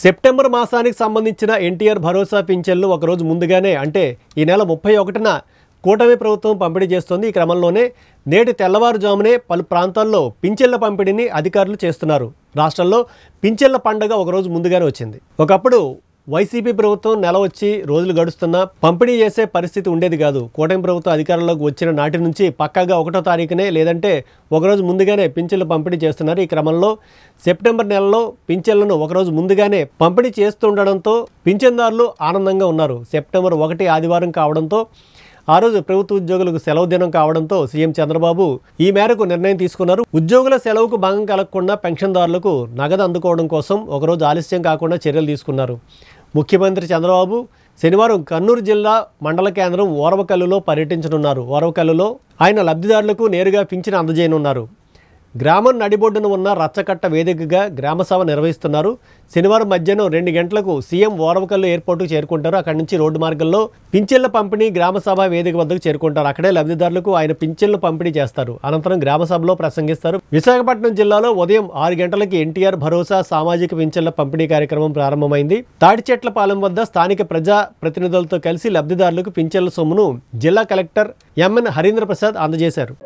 September మాసానికి సంబంధించిన ఎన్టీఆర్ భరోసా పింఛన్లు ఒకరోజు ముందుగానే అంటే ఈ నెల 31న కూటమి ప్రభుత్వం పంపిణీ చేస్తోంది. ఈ క్రమంలోనే నేటి తెల్లవారుజామునే పలు ప్రాంతాల్లో పింఛన్ల పంపిణీని అధికారులు చేస్తున్నారు. రాష్ట్రంలో పింఛన్ల పండుగ ఒకరోజు ముందుగానే వచ్చింది. ఒకప్పుడు వైసీపీ ప్రభుత్వం నెల వచ్చి రోజులు గడుస్తున్నా పంపిణీ చేసే పరిస్థితి ఉండేది కాదు. కూటమి ప్రభుత్వం అధికారంలోకి వచ్చిన నాటి నుంచి పక్కాగా 1వ తారీఖునే లేదంటే ఒకరోజు ముందుగానే పింఛన్లు పంపిణీ చేస్తున్నారు. ఈ క్రమంలో సెప్టెంబర్ నెలలో పింఛన్లను ఒకరోజు ముందుగానే పంపిణీ చేస్తుండడంతో పింఛన్దారులు ఆనందంగా ఉన్నారు. సెప్టెంబర్ 1 ఆదివారం కావడంతో ఆ రోజు ప్రభుత్వ ఉద్యోగులకు సెలవు దినం కావడంతో సీఎం చంద్రబాబు ఈ మేరకు నిర్ణయం తీసుకున్నారు. ఉద్యోగుల సెలవుకు భంగం కలగకుండా పెన్షన్దారులకు నగదు అందుకోవడం కోసం ఒకరోజు ఆలస్యం కాకుండా చర్యలు తీసుకున్నారు. ముఖ్యమంత్రి చంద్రబాబు శనివారం కర్నూలు జిల్లా మండల కేంద్రం ఓరవకల్లులో పర్యటించనున్నారు. ఓరవకల్లులో ఆయన లబ్ధిదారులకు నేరుగా పింఛను అందజేయనున్నారు. గ్రామం నడిబొడ్డున ఉన్న రచ్చకట్ట వేదికగా గ్రామసభ నిర్వహిస్తున్నారు. శనివారం మధ్యాహ్నం 2 గంటలకు సీఎం ఓరవకల్లు ఎయిర్పోర్టుకు చేరుకుంటారు. అక్కడి నుంచి రోడ్డు మార్గంలో పింఛన్ల పంపిణీ గ్రామసభ వేదిక వద్దకు చేరుకుంటారు. అక్కడే లబ్ధిదారులకు ఆయన పింఛన్లు పంపిణీ చేస్తారు. అనంతరం గ్రామసభలో ప్రసంగిస్తారు. విశాఖపట్నం జిల్లాలో ఉదయం 6 గంటలకి ఎన్టీఆర్ భరోసా సామాజిక పింఛన్ల పంపిణీ కార్యక్రమం ప్రారంభమైంది. తాడిచెట్లపాలెం వద్ద స్థానిక ప్రజా ప్రతినిధులతో కలిసి లబ్ధిదారులకు పింఛన్ల సొమ్మును జిల్లా కలెక్టర్ ఎంఎన్ హరీంద్ర ప్రసాద్ అందజేశారు.